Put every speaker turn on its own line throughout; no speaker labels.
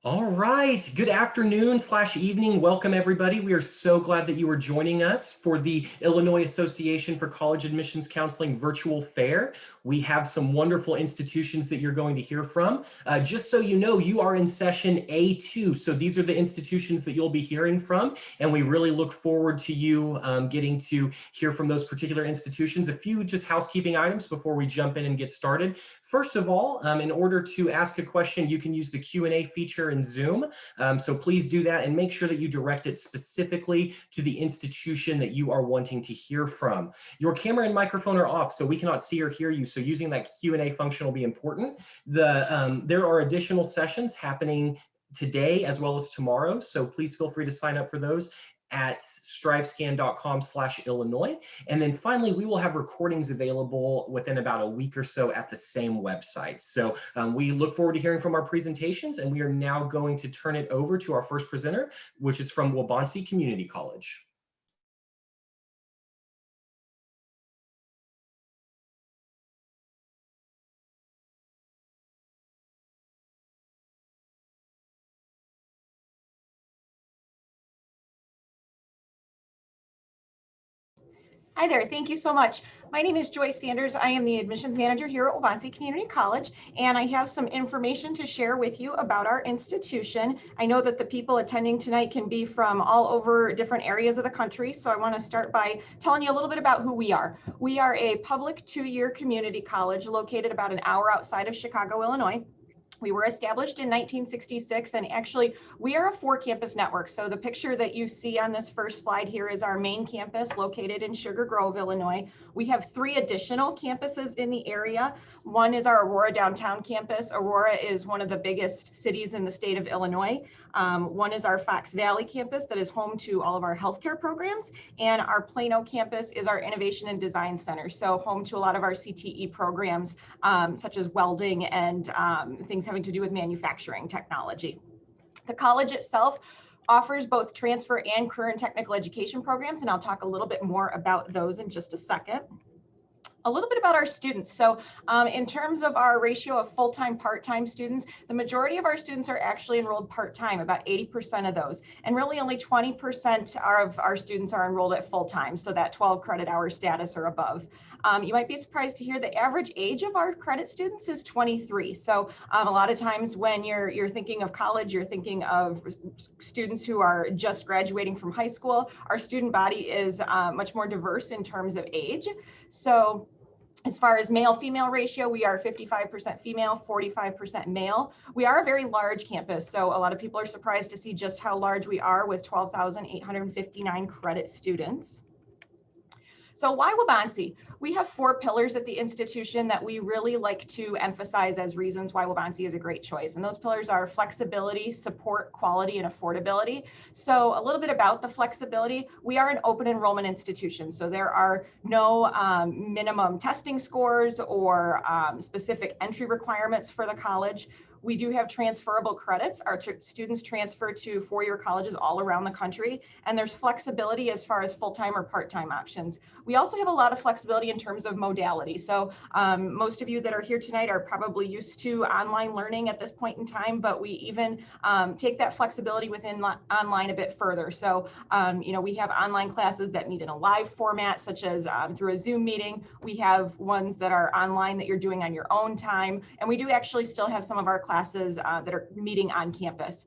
All right. Good afternoon / evening. Welcome, everybody. We are so glad that you are joining us for the Illinois Association for College Admissions Counseling Virtual Fair. We have some wonderful institutions that you're going to hear from. Just so you know, you are in session A2. So these are the institutions that you'll be hearing from. And we really look forward to you getting to hear from those particular institutions. A few just housekeeping items before we jump in and get started. First of all, in order to ask a question, you can use the Q&A feature in Zoom. So please do that and make sure that you direct it specifically to the institution that you are wanting to hear from. Your camera and microphone are off, so we cannot see or hear you. So using that Q&A function will be important. There are additional sessions happening today as well as tomorrow. So please feel free to sign up for those at strivescan.com/Illinois. And then finally, we will have recordings available within about a week or so at the same website. So we look forward to hearing from our presentations, and we are now going to turn it over to our first presenter, which is from Waubonsee Community College.
Hi there, thank you so much. My name is Joyce Sanders. I am the admissions manager here at Waubonsee Community College, and I have some information to share with you about our institution. I know that the people attending tonight can be from all over different areas of the country, so I want to start by telling you a little bit about who we are. We are a public 2-year community college located about an hour outside of Chicago, Illinois. We were established in 1966, and actually we are a 4-campus network. So the picture that you see on this first slide here is our main campus located in Sugar Grove, Illinois. We have 3 additional campuses in the area. One is our Aurora downtown campus. Aurora is one of the biggest cities in the state of Illinois. One is our Fox Valley campus that is home to all of our healthcare programs. And our Plano campus is our Innovation and Design Center. So home to a lot of our CTE programs, such as welding and things having to do with manufacturing technology. The college itself offers both transfer and career and technical education programs, and I'll talk a little bit more about those in just a second. A little bit about our students. So in terms of our ratio of full-time, part-time students, the majority of our students are actually enrolled part-time, about 80% of those. And really only 20% of our students are enrolled at full-time, so that 12 credit hour status or above. You might be surprised to hear the average age of our credit students is 23. So a lot of times when you're thinking of college, you're thinking of students who are just graduating from high school. Our student body is much more diverse in terms of age. So as far as male-female ratio, we are 55% female, 45% male. We are a very large campus, so a lot of people are surprised to see just how large we are with 12,859 credit students. So why Waubonsee? We have 4 pillars at the institution that we really like to emphasize as reasons why Waubonsee is a great choice. And those pillars are flexibility, support, quality, and affordability. So a little bit about the flexibility. We are an open enrollment institution. So there are no minimum testing scores or specific entry requirements for the college. We do have transferable credits. Our students transfer to 4-year colleges all around the country, and there's flexibility as far as full-time or part-time options. We also have a lot of flexibility in terms of modality. So most of you that are here tonight are probably used to online learning at this point in time, but we even take that flexibility within online a bit further. So we have online classes that meet in a live format, such as through a Zoom meeting. We have ones that are online that you're doing on your own time, and we do actually still have some of our classes that are meeting on campus.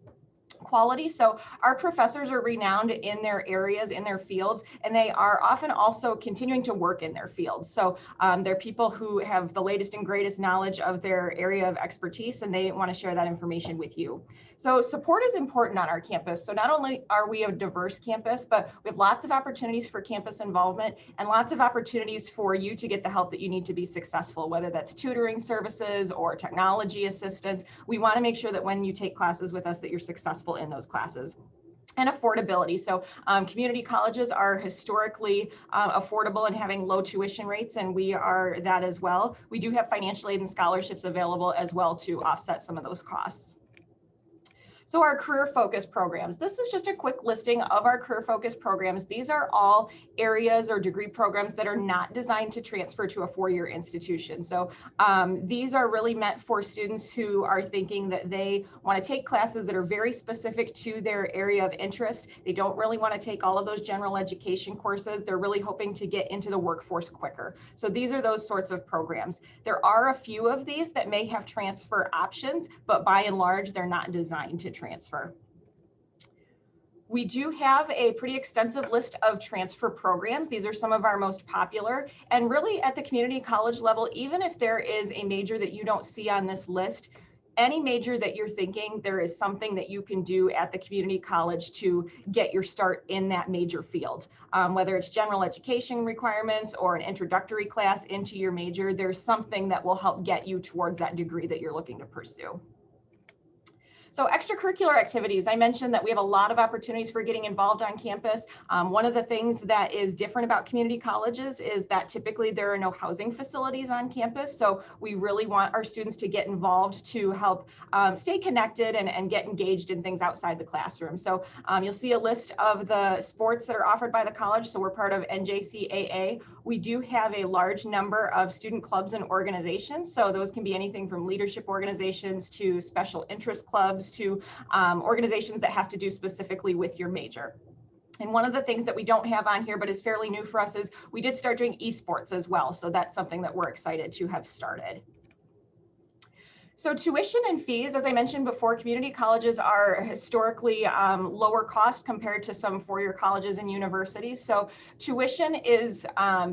Quality. So our professors are renowned in their areas, in their fields, and they are often also continuing to work in their fields. So they're people who have the latest and greatest knowledge of their area of expertise, and they want to share that information with you. So support is important on our campus. So not only are we a diverse campus, but we have lots of opportunities for campus involvement and lots of opportunities for you to get the help that you need to be successful, whether that's tutoring services or technology assistance. We want to make sure that when you take classes with us that you're successful in those classes. And affordability. So community colleges are historically affordable and having low tuition rates, and we are that as well. We do have financial aid and scholarships available as well to offset some of those costs. So our career focus programs, this is just a quick listing of our career focus programs. These are all areas or degree programs that are not designed to transfer to a four-year institution. So these are really meant for students who are thinking that they want to take classes that are very specific to their area of interest. They don't really want to take all of those general education courses. They're really hoping to get into the workforce quicker. So these are those sorts of programs. There are a few of these that may have transfer options, but by and large, they're not designed to transfer. We do have a pretty extensive list of transfer programs. These are some of our most popular, and really at the community college level, even if there is a major that you don't see on this list, any major that you're thinking, there is something that you can do at the community college to get your start in that major field. Whether it's general education requirements or an introductory class into your major, there's something that will help get you towards that degree that you're looking to pursue. So extracurricular activities, I mentioned that we have a lot of opportunities for getting involved on campus. One of the things that is different about community colleges is that typically there are no housing facilities on campus. So we really want our students to get involved to help stay connected and get engaged in things outside the classroom. So you'll see a list of the sports that are offered by the college. So we're part of NJCAA. We do have a large number of student clubs and organizations. So those can be anything from leadership organizations to special interest clubs to organizations that have to do specifically with your major. And one of the things that we don't have on here, but is fairly new for us, is we did start doing esports as well. So that's something that we're excited to have started. So tuition and fees, as I mentioned before, community colleges are historically lower cost compared to some four-year colleges and universities. So tuition is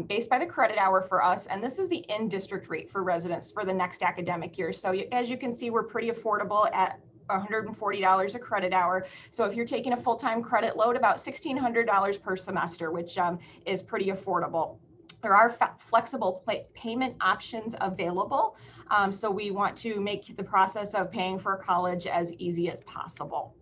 based by the credit hour for us, and this is the in-district rate for residents for the next academic year. So as you can see, we're pretty affordable at $140 a credit hour. So if you're taking a full-time credit load, about $1,600 per semester, which is pretty affordable. There are flexible payment options available. So we want to make the process of paying for college as easy as possible.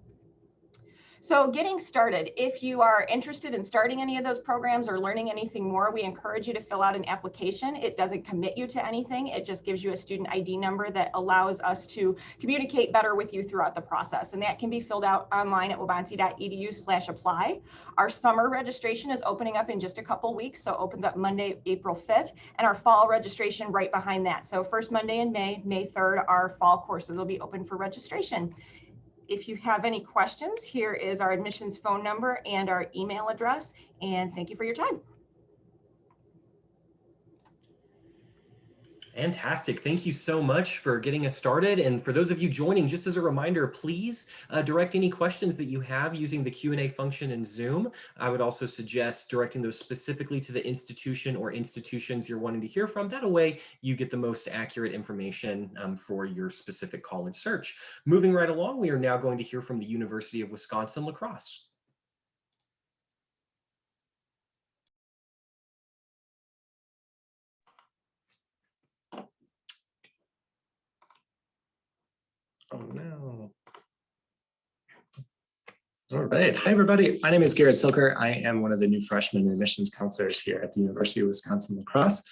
So getting started, if you are interested in starting any of those programs or learning anything more, we encourage you to fill out an application. It doesn't commit you to anything. It just gives you a student ID number that allows us to communicate better with you throughout the process. And that can be filled out online at waubonsee.edu/apply. Our summer registration is opening up in just a couple weeks. So it opens up Monday, April 5th, and our fall registration right behind that. So first Monday in May, May 3rd, our fall courses will be open for registration. If you have any questions, here is our admissions phone number and our email address, and thank you for your time.
Fantastic. Thank you so much for getting us started. And for those of you joining, just as a reminder, please direct any questions that you have using the Q&A function in Zoom. I would also suggest directing those specifically to the institution or institutions you're wanting to hear from. That way you get the most accurate information for your specific college search. Moving right along, we are now going to hear from the University of Wisconsin-La Crosse.
Oh no. All right. Hi, everybody. My name is Garrett Silker. I am one of the new freshman admissions counselors here at the University of Wisconsin-La Crosse.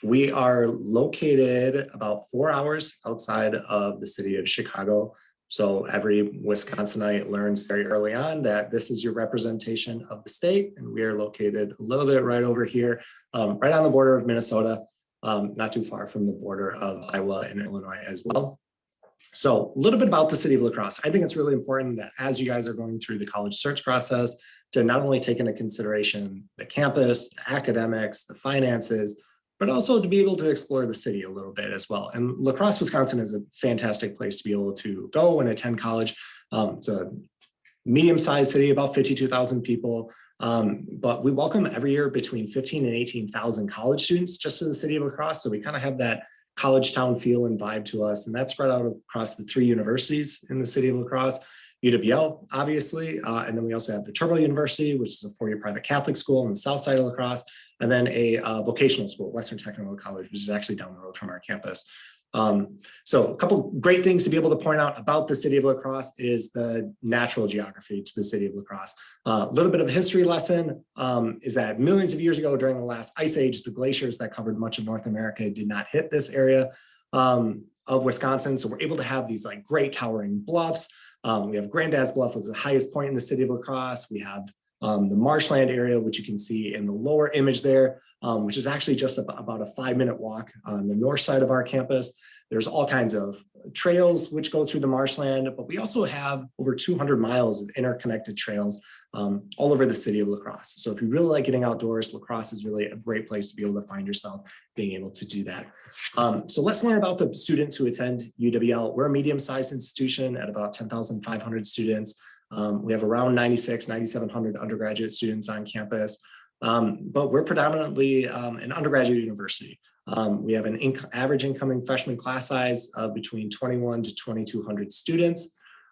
We are located about 4 hours outside of the city of Chicago. So every Wisconsinite learns very early on that this is your representation of the state. And we are located a little bit right over here, right on the border of Minnesota, not too far from the border of Iowa and Illinois as well. So a little bit about the city of La Crosse. I think it's really important that as you guys are going through the college search process, to not only take into consideration the campus, the academics, the finances, but also to be able to explore the city a little bit as well. And La Crosse, Wisconsin is a fantastic place to be able to go and attend college. It's a medium-sized city, about 52,000 people. But we welcome every year between 15 and 18,000 college students just to the city of La Crosse. So we kind of have that college town feel and vibe to us. And that's spread out across the 3 universities in the city of La Crosse, UWL, obviously. And then we also have the Turbo University, which is a 4-year private Catholic school on the south side of La Crosse, and then a vocational school, Western Technical College, which is actually down the road from our campus. So a couple great things to be able to point out about the city of La Crosse is the natural geography to the city of La Crosse. A little bit of a history lesson is that millions of years ago during the last ice age, the glaciers that covered much of North America did not hit this area. of Wisconsin. So we're able to have these like great towering bluffs. We have Granddad's Bluff, which is the highest point in the city of La Crosse. We have the marshland area, which you can see in the lower image there, which is actually just about a 5-minute walk on the north side of our campus. There's all kinds of trails which go through the marshland, but we also have over 200 miles of interconnected trails all over the city of La Crosse. So if you really like getting outdoors, La Crosse is really a great place to be able to find yourself being able to do that. So let's learn about the students who attend UWL. We're a medium-sized institution at about 10,500 students. We have around 9,700 undergraduate students on campus, but we're predominantly an undergraduate university. We have an average incoming freshman class size of between 21 to 2,200 students.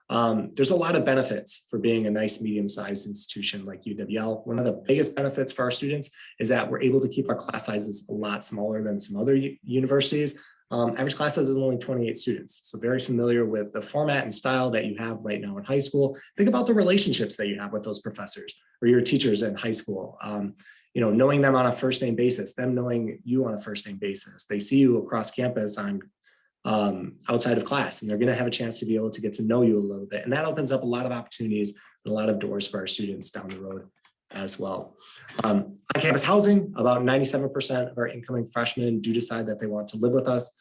There's a lot of benefits for being a nice medium-sized institution like UWL. One of the biggest benefits for our students is that we're able to keep our class sizes a lot smaller than some other universities. Average class size is only 28 students. So very familiar with the format and style that you have right now in high school. Think about the relationships that you have with those professors or your teachers in high school. You know, knowing them on a first name basis, them knowing you on a first name basis. They see you across campus on outside of class, and they're going to have a chance to be able to get to know you a little bit. And that opens up a lot of opportunities and a lot of doors for our students down the road as well. On-campus housing, about 97% of our incoming freshmen do decide that they want to live with us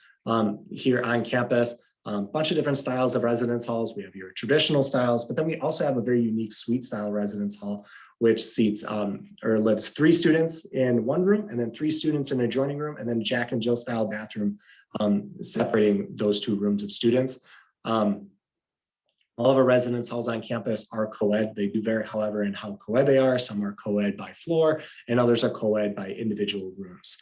here on campus. Bunch of different styles of residence halls. We have your traditional styles, but then we also have a very unique suite style residence hall, which seats or lives 3 students in one room and then 3 students in an adjoining room, and then Jack and Jill style bathroom separating those 2 rooms of students. All of our residence halls on campus are co-ed. They do vary, however, in how co-ed they are. Some are co-ed by floor and others are co-ed by individual rooms.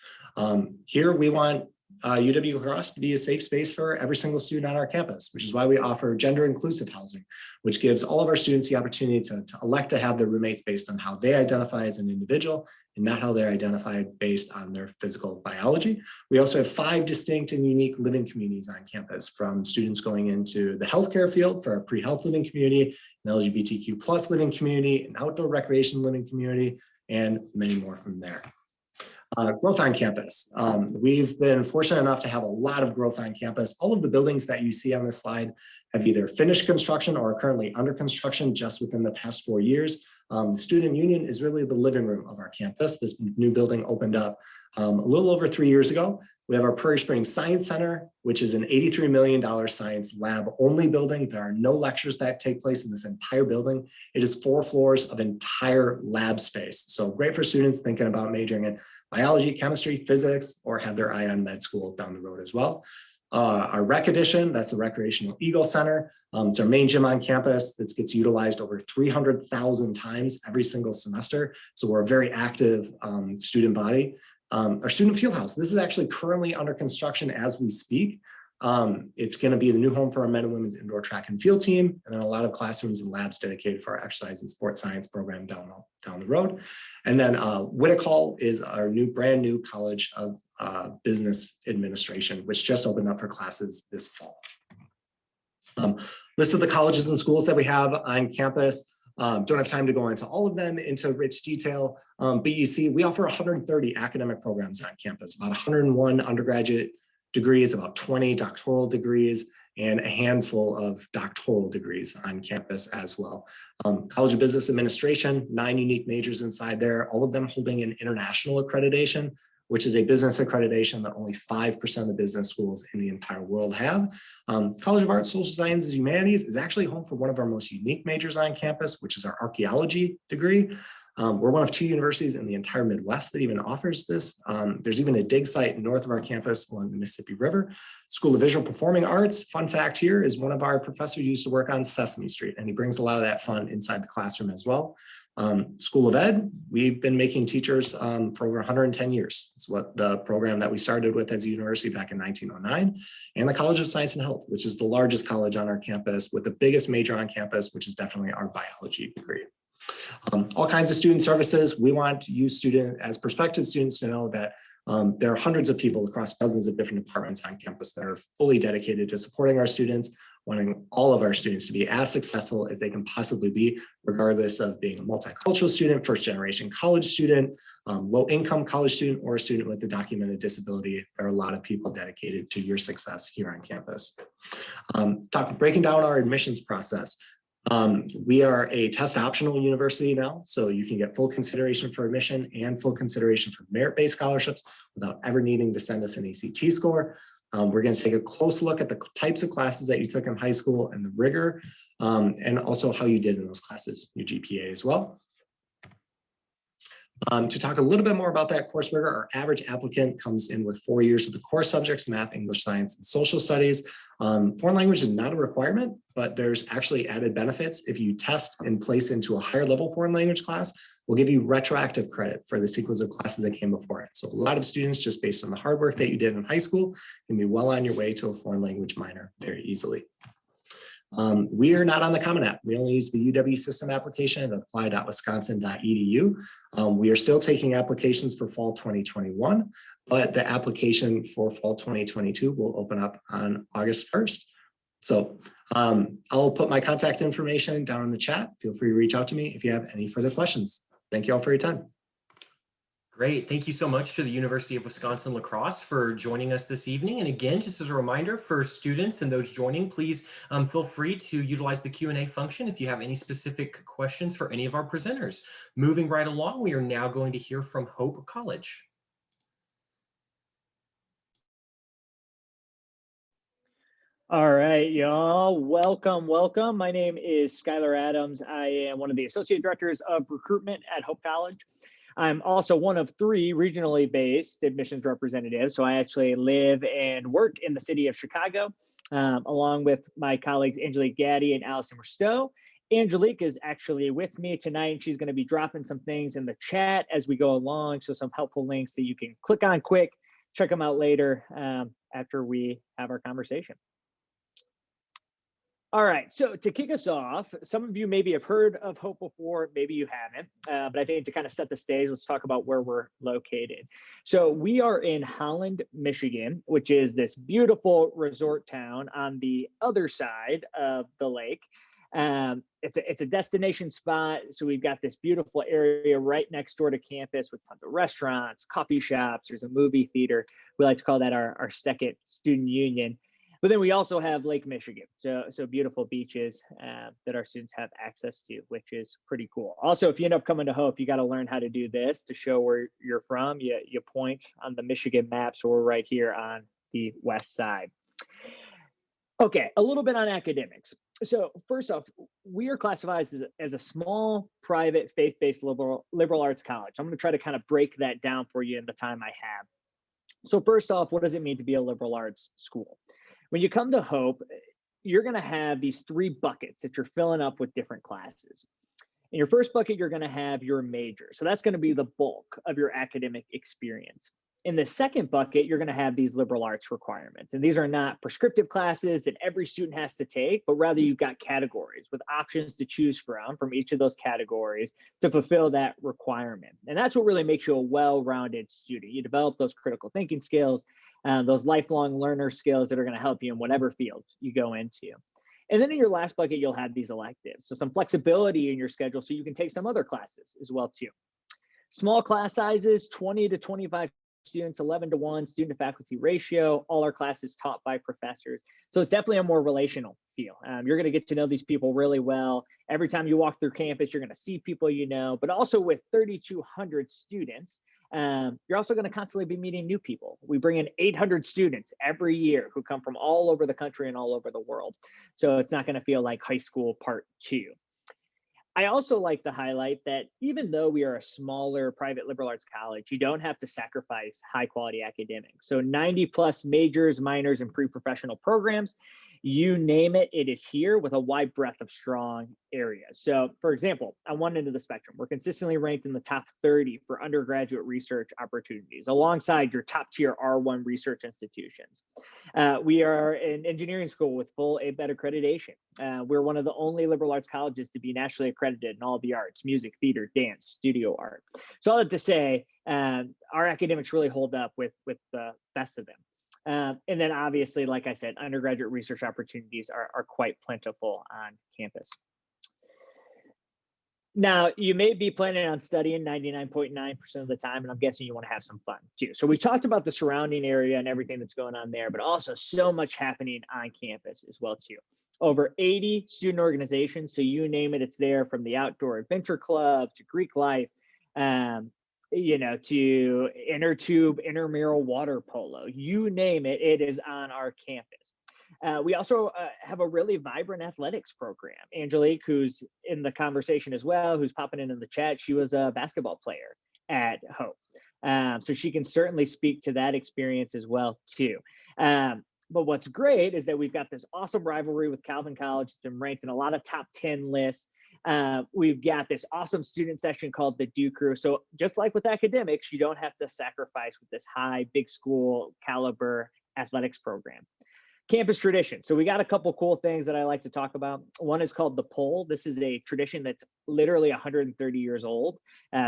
Here we want UW-La-Crosse to be a safe space for every single student on our campus, which is why we offer gender inclusive housing, which gives all of our students the opportunity to elect to have their roommates based on how they identify as an individual and not how they're identified based on their physical biology. We also have 5 distinct and unique living communities on campus, from students going into the healthcare field for our pre-health living community, an LGBTQ plus living community, an outdoor recreation living community, and many more from there. Growth on campus. We've been fortunate enough to have a lot of growth on campus. All of the buildings that you see on this slide have either finished construction or are currently under construction just within the past 4 years. The Student Union is really the living room of our campus. This new building opened up a little over 3 years ago. We have our Prairie Springs Science Center, which is an $83 million science lab only building. There are no lectures that take place in this entire building. It is 4 floors of entire lab space. So great for students thinking about majoring in biology, chemistry, physics, or have their eye on med school down the road as well. Our rec edition, that's the Recreational Eagle Center. It's our main gym on campus that gets utilized over 300,000 times every single semester. So we're a very active student body. Our student field house, this is actually currently under construction as we speak. It's going to be the new home for our men and women's indoor track and field team, and then a lot of classrooms and labs dedicated for our exercise and sports science program down the road. And then Whittick Hall is our brand new College of Business Administration, which just opened up for classes this fall. List of the colleges and schools that we have on campus. Don't have time to go into all of them into rich detail, but you see we offer 130 academic programs on campus, about 101 undergraduate degrees, about 20 doctoral degrees, and a handful of doctoral degrees on campus as well. College of Business Administration, 9 unique majors inside there, all of them holding an international accreditation, which is a business accreditation that only 5% of business schools in the entire world have. College of Arts, Social Sciences, Humanities is actually home for one of our most unique majors on campus, which is our archaeology degree. We're one of 2 universities in the entire Midwest that even offers this. There's even a dig site north of our campus along the Mississippi River. School of Visual Performing Arts, fun fact here, is one of our professors used to work on Sesame Street, and he brings a lot of that fun inside the classroom as well. School of Ed, we've been making teachers for over 110 years. It's what the program that we started with as a university back in 1909. And the College of Science and Health, which is the largest college on our campus with the biggest major on campus, which is definitely our biology degree. All kinds of student services. We want you as prospective students to know that There are hundreds of people across dozens of different departments on campus that are fully dedicated to supporting our students, wanting all of our students to be as successful as they can possibly be, regardless of being a multicultural student, first-generation college student, low-income college student, or a student with a documented disability. There are a lot of people dedicated to your success here on campus. Breaking down our admissions process. We are a test optional university now, so you can get full consideration for admission and full consideration for merit-based scholarships without ever needing to send us an ACT score. We're going to take a close look at the types of classes that you took in high school and the rigor, and also how you did in those classes, your GPA as well. To talk a little bit more about that course rigor, our average applicant comes in with 4 years of the core subjects, math, English, science, and social studies. Foreign language is not a requirement, but there's actually added benefits. If you test and place into a higher level foreign language class, we'll give you retroactive credit for the sequence of classes that came before it. So a lot of students, just based on the hard work that you did in high school, can be well on your way to a foreign language minor very easily. We are not on the Common App. We only use the UW system application at apply.wisconsin.edu. We are still taking applications for fall 2021, but the application for fall 2022 will open up on August 1st. So I'll put my contact information down in the chat. Feel free to reach out to me if you have any further questions. Thank you all for your time.
Great. Thank you so much to the University of Wisconsin-La Crosse for joining us this evening. And again, just as a reminder for students and those joining, please feel free to utilize the Q&A function if you have any specific questions for any of our presenters. Moving right along, we are now going to hear from Hope College.
All right, y'all. Welcome, welcome. My name is Skylar Adams. I am one of the Associate Directors of Recruitment at Hope College. I'm also one of 3 regionally based admissions representatives. So I actually live and work in the city of Chicago, along with my colleagues, Angelique Gaddy and Allison Risteau. Angelique is actually with me tonight, and she's going to be dropping some things in the chat as we go along. So some helpful links that you can click on quick, check them out later after we have our conversation. All right, so to kick us off, some of you maybe have heard of Hope before, maybe you haven't, but I think to kind of set the stage, let's talk about where we're located. So we are in Holland, Michigan, which is this beautiful resort town on the other side of the lake. It's a destination spot, so we've got this beautiful area right next door to campus with tons of restaurants, coffee shops, there's a movie theater. We like to call that our second student union. But then we also have Lake Michigan, so beautiful beaches that our students have access to, which is pretty cool. Also, if you end up coming to Hope, you got to learn how to do this to show where you're from. You point on the Michigan map, so we're right here on the west side. Okay, a little bit on academics. So first off, we are classified as a small, private, faith-based liberal arts college. I'm going to try to kind of break that down for you in the time I have. So first off, what does it mean to be a liberal arts school? When you come to Hope, you're going to have these 3 buckets that you're filling up with different classes. In your first bucket, you're going to have your major. So that's going to be the bulk of your academic experience. In the second bucket, you're going to have these liberal arts requirements. And these are not prescriptive classes that every student has to take, but rather you've got categories with options to choose from each of those categories to fulfill that requirement. And that's what really makes you a well-rounded student. You develop those critical thinking skills, those lifelong learner skills that are going to help you in whatever field you go into. And then in your last bucket, you'll have these electives. So some flexibility in your schedule so you can take some other classes as well too. Small class sizes, 20 to 25 students, 11-to-1 student to faculty ratio, all our classes taught by professors. So it's definitely a more relational feel. You're going to get to know these people really well. Every time you walk through campus, you're going to see people you know, but also with 3,200 students, you're also going to constantly be meeting new people. We bring in 800 students every year who come from all over the country and all over the world. So it's not going to feel like high school part 2. I also like to highlight that even though we are a smaller private liberal arts college, you don't have to sacrifice high quality academics. So 90+ majors, minors, and pre-professional programs, you name it, it is here with a wide breadth of strong areas. So for example, on one end of the spectrum, we're consistently ranked in the top 30 for undergraduate research opportunities, alongside your top tier R1 research institutions. We are an engineering school with full ABET accreditation. We're one of the only liberal arts colleges to be nationally accredited in all the arts: music, theater, dance, studio art. So all that to say, our academics really hold up with the best of them. And then obviously, like I said, undergraduate research opportunities are quite plentiful on campus. Now, you may be planning on studying 99.9% of the time, and I'm guessing you want to have some fun too. So we talked about the surrounding area and everything that's going on there, but also so much happening on campus as well too. Over 80 student organizations, so you name it, it's there, from the outdoor adventure club to Greek life, you know, to inner tube, intramural water polo, you name it, it is on our campus. We also have a really vibrant athletics program. Angelique, who's in the conversation as well, who's popping in the chat, she was a basketball player at Hope. So she can certainly speak to that experience as well too. But what's great is that we've got this awesome rivalry with Calvin College. It's been ranked in a lot of top 10 lists. We've got this awesome student section called the Do Crew. So just like with academics, you don't have to sacrifice with this high, big school caliber athletics program. Campus tradition. So we got a couple cool things that I like to talk about. One is called the pole. This is a tradition that's literally 130 years old.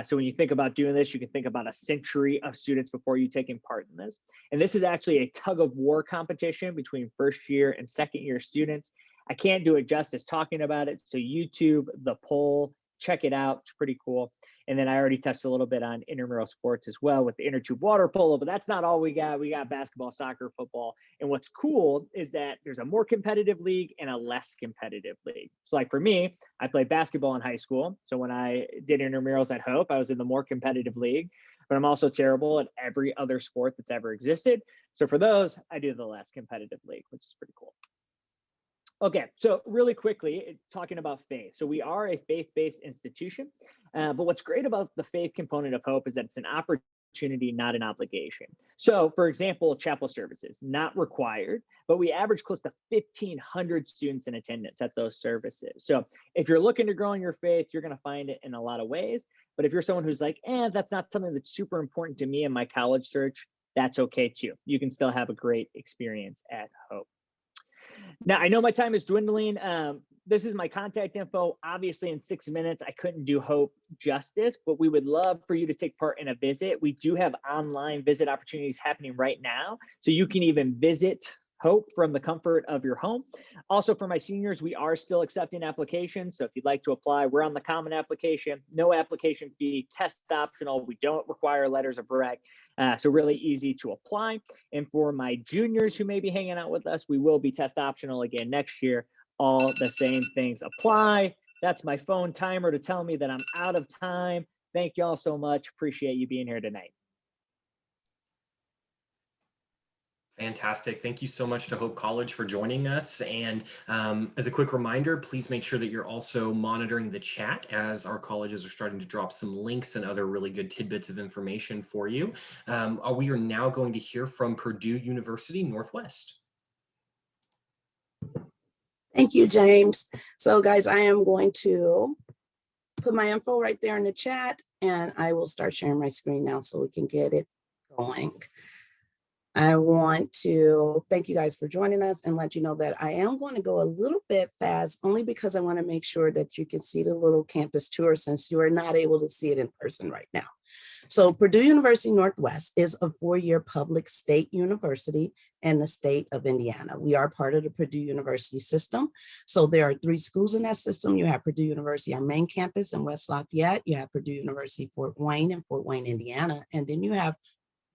So when you think about doing this, you can think about a century of students before you taking part in this. And this is actually a tug of war competition between first year and second year students. I can't do it justice talking about it. So YouTube, the pole, check it out. It's pretty cool. And then I already touched a little bit on intramural sports as well with the inner tube water polo, but that's not all we got. We got basketball, soccer, football. And what's cool is that there's a more competitive league and a less competitive league. So like for me, I played basketball in high school. So when I did intramurals at Hope, I was in the more competitive league, but I'm also terrible at every other sport that's ever existed. So for those, I do the less competitive league, which is pretty cool. Okay, so really quickly, talking about faith. So we are a faith-based institution, but what's great about the faith component of Hope is that it's an opportunity, not an obligation. So for example, chapel services, not required, but we average close to 1,500 students in attendance at those services. So if you're looking to grow in your faith, you're gonna find it in a lot of ways. But if you're someone who's like, that's not something that's super important to me in my college search, that's okay too. You can still have a great experience at Hope. Now, I know my time is dwindling. This is my contact info. Obviously, in 6 minutes, I couldn't do Hope justice, but we would love for you to take part in a visit. We do have online visit opportunities happening right now, so you can even visit Hope from the comfort of your home. Also, for my seniors, we are still accepting applications. So if you'd like to apply, we're on the common application, no application fee, test optional. We don't require letters of rec. So really easy to apply. And for my juniors who may be hanging out with us, we will be test optional again next year. All the same things apply. That's my phone timer to tell me that I'm out of time. Thank you all so much. Appreciate you being here tonight.
Fantastic. Thank you so much to Hope College for joining us. And as a quick reminder, please make sure that you're also monitoring the chat as our colleges are starting to drop some links and other really good tidbits of information for you. We are now going to hear from Purdue University Northwest.
Thank you, James. So guys, I am going to put my info right there in the chat, and I will start sharing my screen now so we can get it going. I want to thank you guys for joining us and let you know that I am going to go a little bit fast, only because I want to make sure that you can see the little campus tour since you are not able to see it in person right now. So Purdue University Northwest is a 4-year public state university in the state of Indiana. We are part of the Purdue University system. So there are 3 schools in that system. You have Purdue University, our main campus in West Lafayette. You have Purdue University, Fort Wayne in Fort Wayne, Indiana. And then you have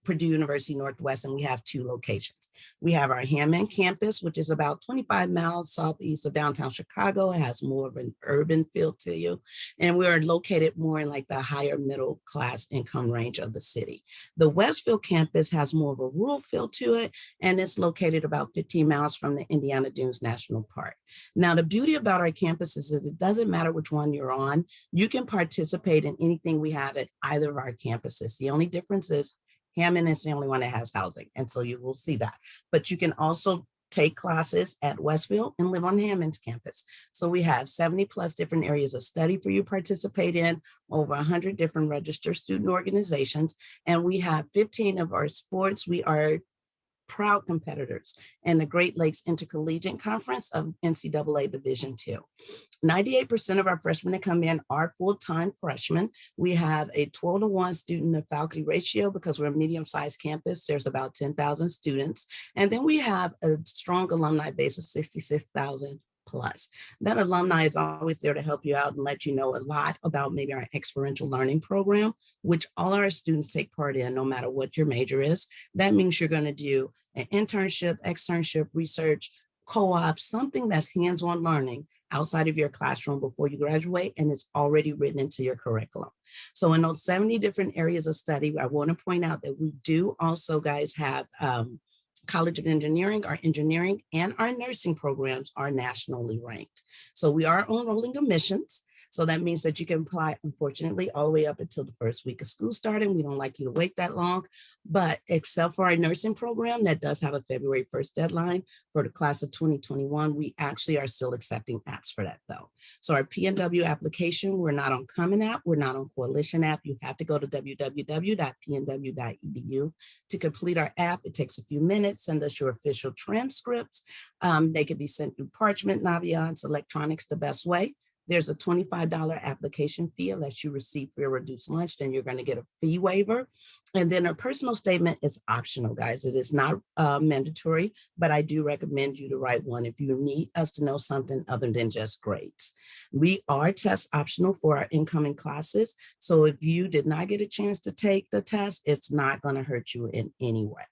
Purdue University Northwest, and we have 2 locations. We have our Hammond campus, which is about 25 miles southeast of downtown Chicago. It has more of an urban feel to you. And we are located more in like the higher middle class income range of the city. The Westfield campus has more of a rural feel to it, and it's located about 15 miles from the Indiana Dunes National Park. Now, the beauty about our campuses is it doesn't matter which one you're on. You can participate in anything we have at either of our campuses. The only difference is Hammond is the only one that has housing, and so you will see that. But you can also take classes at Westfield and live on Hammond's campus. So we have 70+ different areas of study for you to participate in, over 100 different registered student organizations, and we have 15 of our sports. We are proud competitors in the Great Lakes Intercollegiate Conference of NCAA Division II. 98% of our freshmen that come in are full-time freshmen. We have a 12-to-1 student to faculty ratio because we're a medium-sized campus. There's about 10,000 students. And then we have a strong alumni base of 66,000 plus. That alumni is always there to help you out and let you know a lot about maybe our experiential learning program, which all our students take part in, no matter what your major is. That means you're going to do an internship, externship, research, co-op, something that's hands-on learning outside of your classroom before you graduate, and it's already written into your curriculum. So in those 70 different areas of study, I want to point out that we do also, guys, have College of Engineering, our engineering and our nursing programs are nationally ranked. So we are on rolling admissions. So that means that you can apply, unfortunately, all the way up until the first week of school starting. We don't like you to wait that long, but except for our nursing program that does have a February 1st deadline for the class of 2021, we actually are still accepting apps for that though. So our PNW application, we're not on Common App, we're not on Coalition App. You have to go to www.pnw.edu to complete our app. It takes a few minutes, send us your official transcripts. They could be sent through Parchment, Naviance, electronics, the best way. There's a $25 application fee unless you receive for your reduced lunch, then you're going to get a fee waiver. And then a personal statement is optional, guys. It is not mandatory, but I do recommend you to write one if you need us to know something other than just grades. We are test optional for our incoming classes. So if you did not get a chance to take the test, it's not going to hurt you in any way.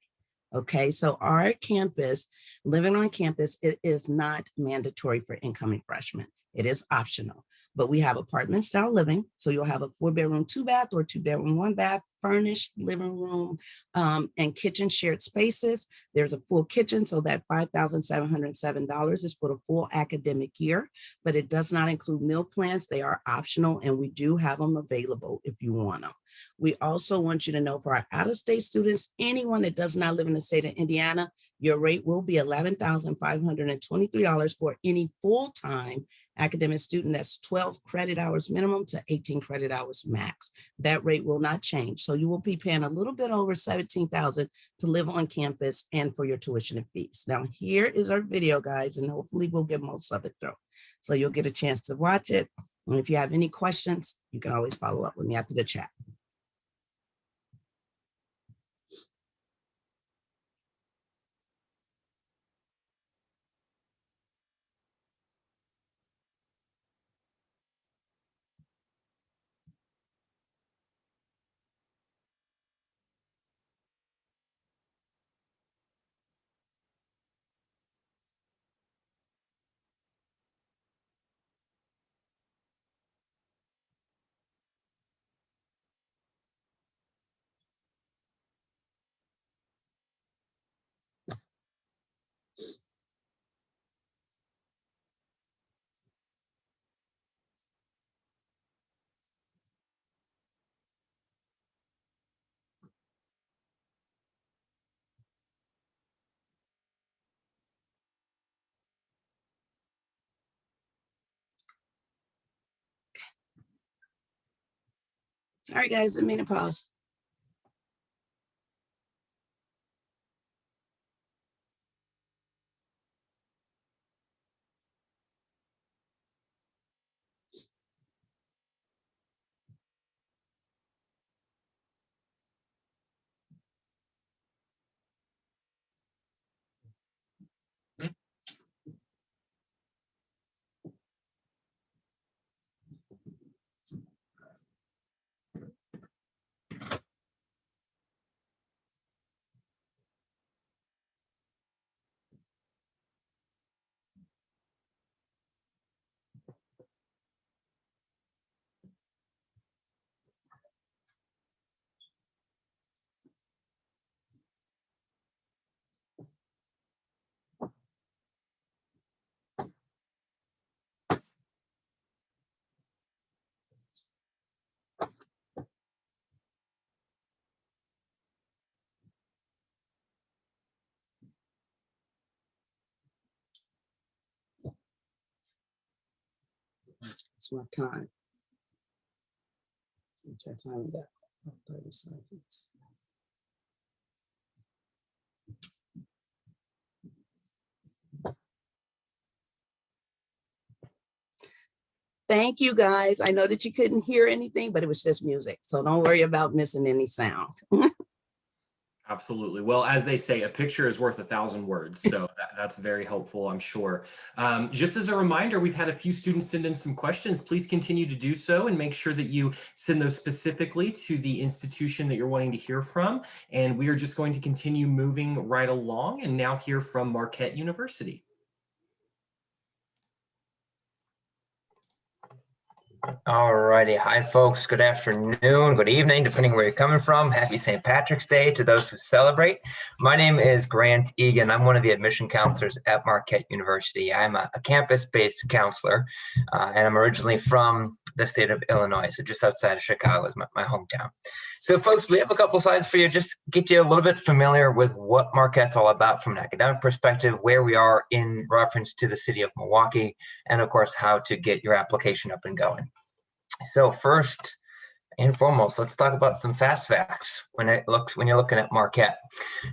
Okay, so our campus, living on campus, it is not mandatory for incoming freshmen. It is optional, but we have apartment style living. So you'll have a 4-bedroom, 2-bath or 2-bedroom, 1-bath, furnished living room and kitchen shared spaces. There's a full kitchen, so that $5,707 is for the full academic year, but it does not include meal plans. They are optional and we do have them available if you want them. We also want you to know for our out-of-state students, anyone that does not live in the state of Indiana, your rate will be $11,523 for any full-time academic student. That's 12 credit hours minimum to 18 credit hours max. That rate will not change. So you will be paying a little bit over $17,000 to live on campus and for your tuition and fees. Now here is our video, guys, and hopefully we'll get most of it through. So you'll get a chance to watch it. And if you have any questions, you can always follow up with me after the chat. All right, guys, let me pause. It's my time. What's our time is that? 30 seconds. Thank you, guys. I know that you couldn't hear anything, but it was just music. So don't worry about missing any sound.
Absolutely. Well, as they say, a picture is worth 1,000 words. So that's very helpful, I'm sure. Just as a reminder, we've had a few students send in some questions. Please continue to do so and make sure that you send those specifically to the institution that you're wanting to hear from. And we are just going to continue moving right along and now hear from Marquette University.
All righty. Hi, folks. Good afternoon, good evening, depending where you're coming from. Happy St. Patrick's Day to those who celebrate. My name is Grant Egan. I'm one of the admission counselors at Marquette University. I'm a campus-based counselor, and I'm originally from the state of Illinois, so just outside of Chicago is my hometown. So, folks, we have a couple slides for you, just to get you a little bit familiar with what Marquette's all about from an academic perspective, where we are in reference to the city of Milwaukee, and, of course, how to get your application up and going. So first and foremost, let's talk about some fast facts when you're looking at Marquette.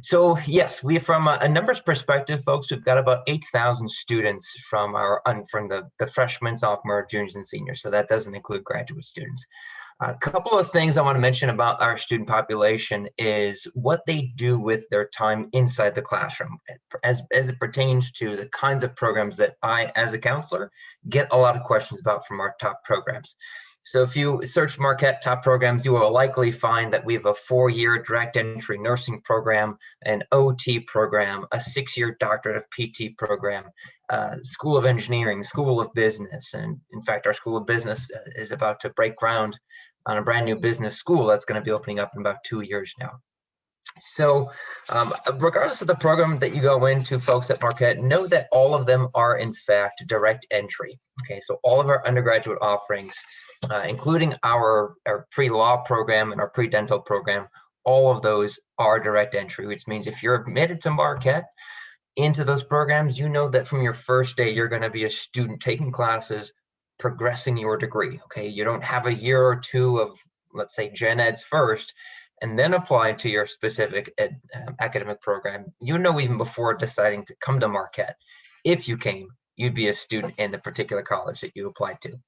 So yes, from a numbers perspective, folks, we've got about 8,000 students from the freshmen, sophomore, juniors, and seniors. So that doesn't include graduate students. A couple of things I want to mention about our student population is what they do with their time inside the classroom as it pertains to the kinds of programs that I, as a counselor, get a lot of questions about from our top programs. So if you search Marquette top programs, you will likely find that we have a 4-year direct entry nursing program, an OT program, a 6-year doctorate of PT program, School of Engineering, School of Business. And in fact, our School of Business is about to break ground on a brand new business school that's going to be opening up in about 2 years now. So regardless of the program that you go into, folks at Marquette, know that all of them are in fact direct entry. Okay, so all of our undergraduate offerings, including our pre-law program and our pre-dental program, all of those are direct entry, which means if you're admitted to Marquette into those programs, you know that from your first day, you're going to be a student taking classes, progressing your degree. Okay, you don't have a year or two of, let's say, gen eds first, and then apply to your specific academic program. You know, even before deciding to come to Marquette, if you came, you'd be a student in the particular college that you applied to.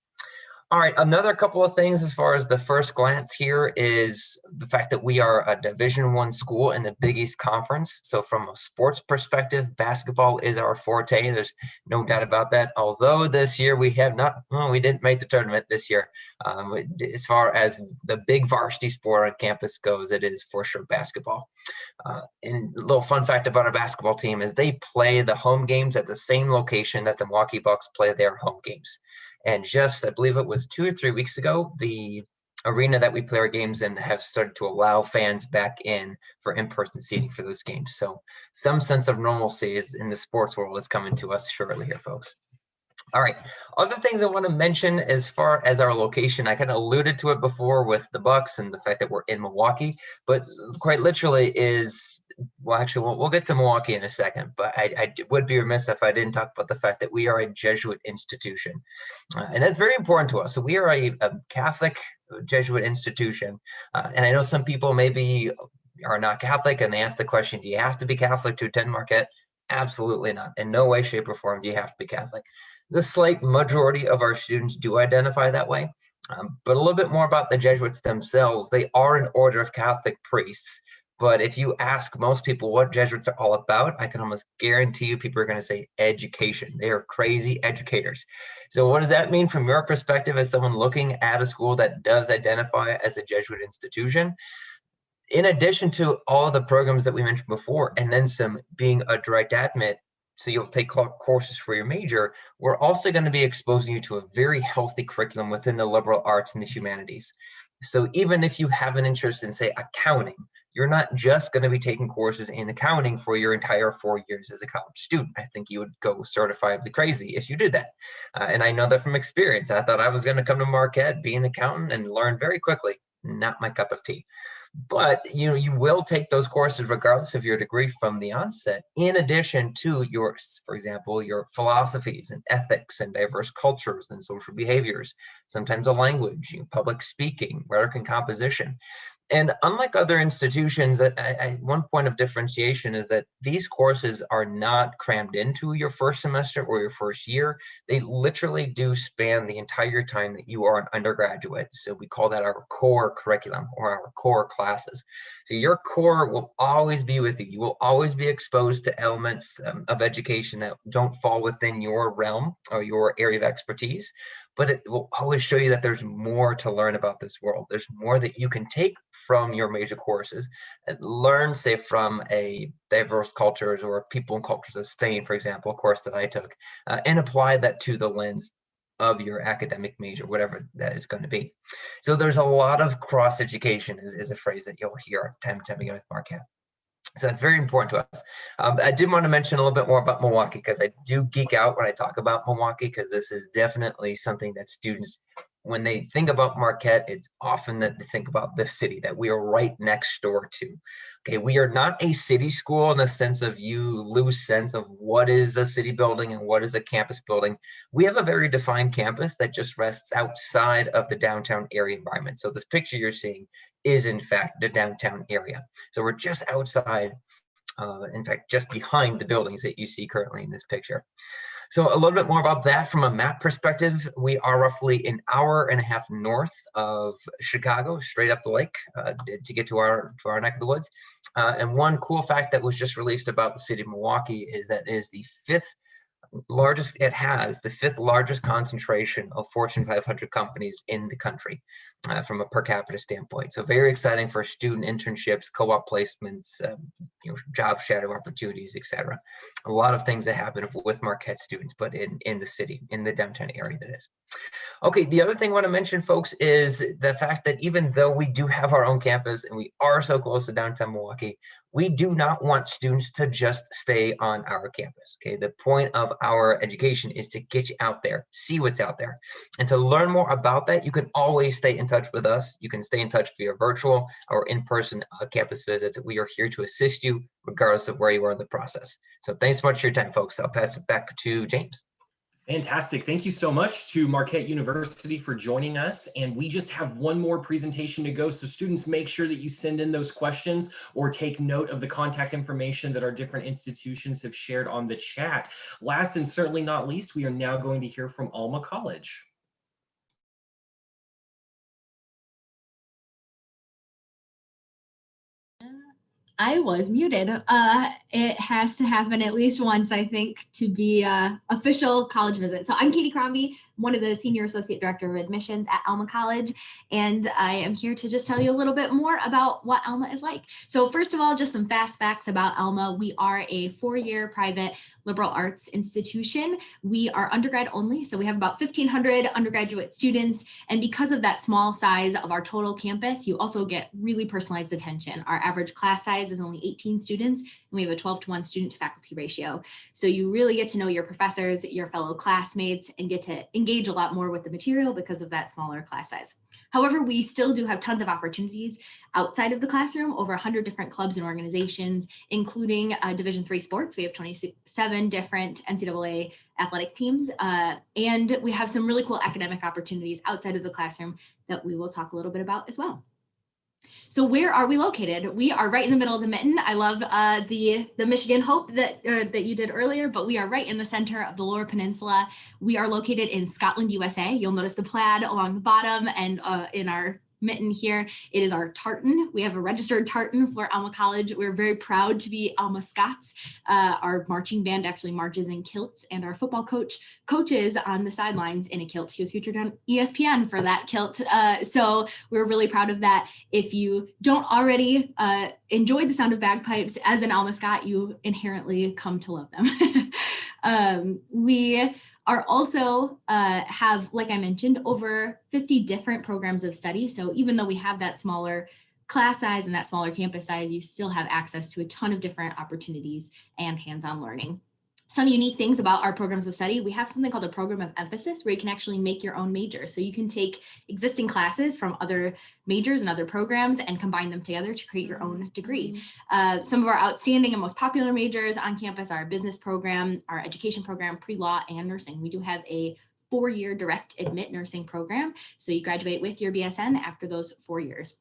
All right, another couple of things as far as the first glance here is the fact that we are a Division I school in the Big East Conference. So from a sports perspective, basketball is our forte. There's no doubt about that. Although this year we didn't make the tournament this year. As far as the big varsity sport on campus goes, it is for sure basketball. And a little fun fact about our basketball team is they play the home games at the same location that the Milwaukee Bucks play their home games. And just, I believe it was 2 or 3 weeks ago, the arena that we play our games in have started to allow fans back in for in-person seating for those games. So some sense of normalcy is in the sports world is coming to us shortly here, folks. All right, other things I want to mention as far as our location, I kind of alluded to it before with the Bucks and the fact that we're in Milwaukee, but quite literally is, well, actually, we'll get to Milwaukee in a second, but I would be remiss if I didn't talk about the fact that we are a Jesuit institution, and that's very important to us. So we are a Catholic Jesuit institution, and I know some people maybe are not Catholic, and they ask the question, do you have to be Catholic to attend Marquette? Absolutely not. In no way, shape, or form do you have to be Catholic. The slight majority of our students do identify that way, but a little bit more about the Jesuits themselves. They are an order of Catholic priests, but if you ask most people what Jesuits are all about, I can almost guarantee you people are going to say education. They are crazy educators. So what does that mean from your perspective as someone looking at a school that does identify as a Jesuit institution? In addition to all the programs that we mentioned before, and then some being a direct admit, so you'll take courses for your major, we're also going to be exposing you to a very healthy curriculum within the liberal arts and the humanities. So even if you have an interest in, say, accounting, you're not just going to be taking courses in accounting for your entire 4 years as a college student. I think you would go certifiably crazy if you did that. And I know that from experience. I thought I was going to come to Marquette, be an accountant, and learn very quickly. Not my cup of tea. But you will take those courses regardless of your degree from the onset, in addition to your, for example, your philosophies and ethics and diverse cultures and social behaviors, sometimes a language, public speaking, rhetoric and composition. And unlike other institutions, one point of differentiation is that these courses are not crammed into your first semester or your first year. They literally do span the entire time that you are an undergraduate. So we call that our core curriculum or our core classes. So your core will always be with you. You will always be exposed to elements of education that don't fall within your realm or your area of expertise, but it will always show you that there's more to learn about this world. There's more that you can take from your major courses and learn, say, from a diverse cultures or people and cultures of Spain, for example, a course that I took, and apply that to the lens of your academic major, whatever that is going to be. So there's a lot of cross education is a phrase that you'll hear time and time again with Marquette. So that's very important to us. I did want to mention a little bit more about Milwaukee because I do geek out when I talk about Milwaukee, because this is definitely something that students, when they think about Marquette, it's often that they think about the city that we are right next door to. Okay, we are not a city school in the sense of you lose sense of what is a city building and what is a campus building. We have a very defined campus that just rests outside of the downtown area environment. So this picture you're seeing is in fact the downtown area. So we're just outside, in fact, just behind the buildings that you see currently in this picture. So a little bit more about that from a map perspective. We are roughly an hour and a half north of Chicago, straight up the lake to get to our neck of the woods. And one cool fact that was just released about the city of Milwaukee is that it is the fifth largest concentration of Fortune 500 companies in the country from a per capita standpoint. So very exciting for student internships, co-op placements, job shadow opportunities, etc. A lot of things that happen with Marquette students, but in the city, in the downtown area, that is. Okay, the other thing I want to mention, folks, is the fact that even though we do have our own campus and we are so close to downtown Milwaukee, we do not want students to just stay on our campus. Okay, the point of our education is to get you out there, see what's out there. And to learn more about that, you can always stay in touch with us. You can stay in touch via virtual or in-person campus visits. We are here to assist you regardless of where you are in the process. So thanks so much for your time, folks. I'll pass it back to James.
Fantastic. Thank you so much to Marquette University for joining us. And we just have one more presentation to go. So students, make sure that you send in those questions or take note of the contact information that our different institutions have shared on the chat. Last and certainly not least, we are now going to hear from Alma College.
I was muted. It has to happen at least once, I think, to be an official college visit. So I'm Katie Crombie, one of the Senior Associate Director of Admissions at Alma College, and I am here to just tell you a little bit more about what Alma is like. So first of all, just some fast facts about Alma. We are a four-year private liberal arts institution. We are undergrad only, so we have about 1,500 undergraduate students, and because of that small size of our total campus, you also get really personalized attention. Our average class size is only 18 students, and we have a 12-to-1 student to faculty ratio. So you really get to know your professors, your fellow classmates, and get to engage a lot more with the material because of that smaller class size. However, we still do have tons of opportunities outside of the classroom, over 100 different clubs and organizations, including Division III sports. We have 27 different NCAA athletic teams, and we have some really cool academic opportunities outside of the classroom that we will talk a little bit about as well. So where are we located? We are right in the middle of the mitten. I love the Michigan Hope that you did earlier, but we are right in the center of the Lower Peninsula. We are located in Scotland, USA. You'll notice the plaid along the bottom, and in our mitten here, it is our tartan. We have a registered tartan for Alma College. We're very proud to be Alma Scots. Our marching band actually marches in kilts, and our football coaches on the sidelines in a kilt. He was featured on ESPN for that kilt. So we're really proud of that. If you don't already enjoy the sound of bagpipes as an Alma Scot, you inherently come to love them. We are also have, like I mentioned, over 50 different programs of study. So even though we have that smaller class size and that smaller campus size, you still have access to a ton of different opportunities and hands-on learning. Some unique things about our programs of study, we have something called a program of emphasis where you can actually make your own major. So you can take existing classes from other majors and other programs and combine them together to create your own degree. Some of our outstanding and most popular majors on campus are our business program, our education program, pre-law, and nursing. We do have a 4-year direct admit nursing program. So you graduate with your BSN after those 4 years.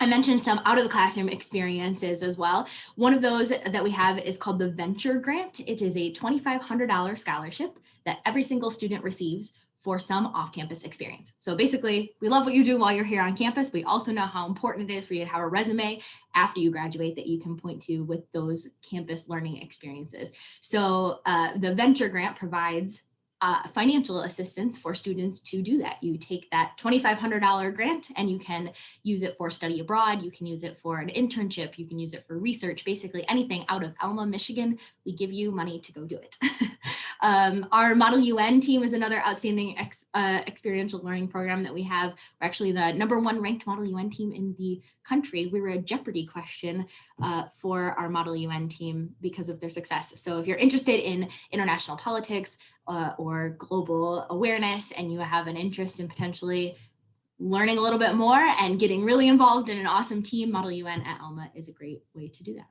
I mentioned some out of the classroom experiences as well. One of those that we have is called the Venture Grant. It is a $2,500 scholarship that every single student receives for some off-campus experience. So basically, we love what you do while you're here on campus. We also know how important it is for you to have a resume after you graduate that you can point to with those campus learning experiences. So the Venture Grant provides financial assistance for students to do that. You take that $2,500 grant and you can use it for study abroad. You can use it for an internship. You can use it for research, basically anything out of Alma, Michigan. We give you money to go do it. Our Model UN team is another outstanding experiential learning program that we have. We're actually the #1 ranked Model UN team in the country. We were a Jeopardy question for our Model UN team because of their success. So if you're interested in international politics or global awareness, and you have an interest in potentially learning a little bit more and getting really involved in an awesome team, Model UN at Alma is a great way to do that.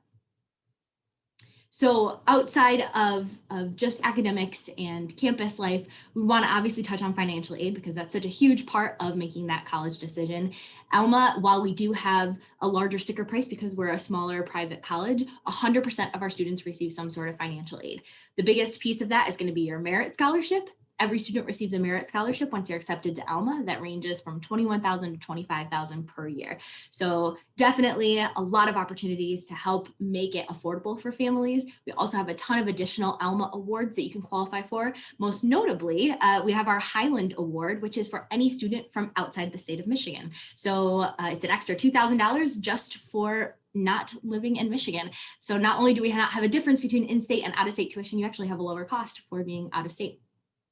So outside of just academics and campus life, we want to obviously touch on financial aid because that's such a huge part of making that college decision. Alma, while we do have a larger sticker price because we're a smaller private college, 100% of our students receive some sort of financial aid. The biggest piece of that is going to be your merit scholarship. Every student receives a merit scholarship once you're accepted to Alma that ranges from $21,000 to $25,000 per year. So definitely a lot of opportunities to help make it affordable for families. We also have a ton of additional Alma awards that you can qualify for. Most notably, we have our Highland Award, which is for any student from outside the state of Michigan. So it's an extra $2,000 just for not living in Michigan. So not only do we not have a difference between in-state and out-of-state tuition, you actually have a lower cost for being out of state.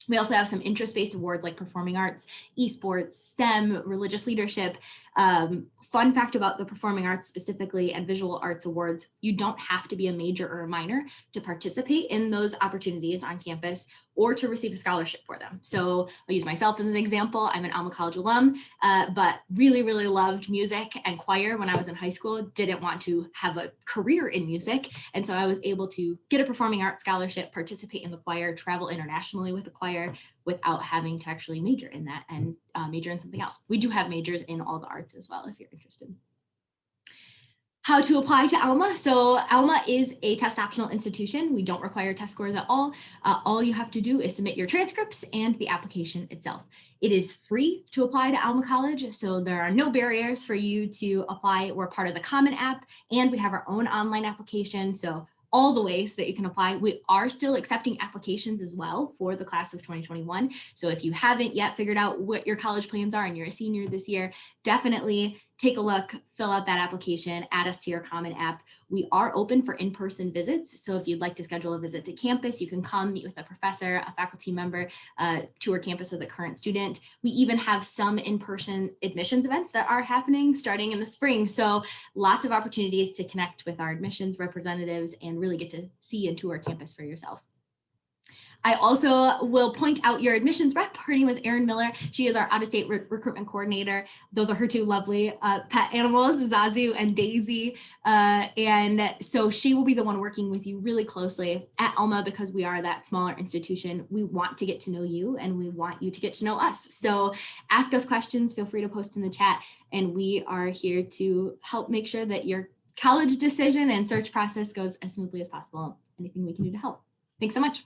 We also have some interest-based awards like performing arts, esports, STEM, religious leadership. Fun fact about the performing arts specifically and visual arts awards, you don't have to be a major or a minor to participate in those opportunities on campus or to receive a scholarship for them. So I'll use myself as an example. I'm an Alma College alum, but really, really loved music and choir when I was in high school, didn't want to have a career in music. And so I was able to get a performing arts scholarship, participate in the choir, travel internationally with the choir without having to actually major in that and major in something else. We do have majors in all the arts as well, if you're interested. How to apply to Alma. So Alma is a test optional institution. We don't require test scores at all. All you have to do is submit your transcripts and the application itself. It is free to apply to Alma College, so there are no barriers for you to apply. We're part of the Common App, and we have our own online application. So all the ways that you can apply. We are still accepting applications as well for the class of 2021. So if you haven't yet figured out what your college plans are and you're a senior this year, definitely take a look, fill out that application, add us to your Common App. We are open for in-person visits. So if you'd like to schedule a visit to campus, you can come meet with a professor, a faculty member, tour campus with a current student. We even have some in-person admissions events that are happening starting in the spring. So lots of opportunities to connect with our admissions representatives and really get to see and tour campus for yourself. I also will point out your admissions rep. Her name is Erin Miller. She is our out-of-state recruitment coordinator. Those are her two lovely pet animals, Zazu and Daisy. And so she will be the one working with you really closely at Alma because we are that smaller institution. We want to get to know you and we want you to get to know us. So ask us questions, feel free to post in the chat. And we are here to help make sure that your college decision and search process goes as smoothly as possible. Anything we can do to help. Thanks so much.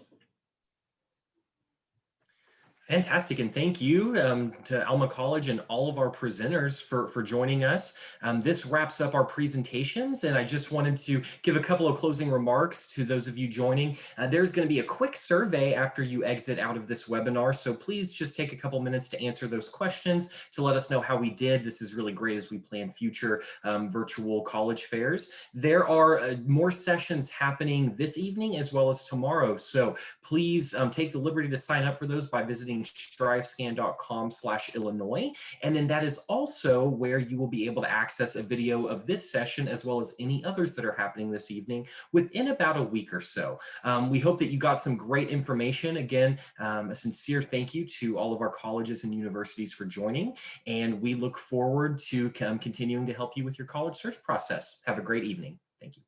Fantastic, and thank you to Alma College and all of our presenters for joining us. This wraps up our presentations, and I just wanted to give a couple of closing remarks to those of you joining. There's going to be a quick survey after you exit out of this webinar, so please just take a couple minutes to answer those questions to let us know how we did. This is really great as we plan future virtual college fairs. There are more sessions happening this evening as well as tomorrow, so please take the liberty to sign up for those by visiting strivescan.com/Illinois. And then that is also where you will be able to access a video of this session as well as any others that are happening this evening within about a week or so. We hope that you got some great information. Again, a sincere thank you to all of our colleges and universities for joining. And we look forward to continuing to help you with your college search process. Have a great evening. Thank you.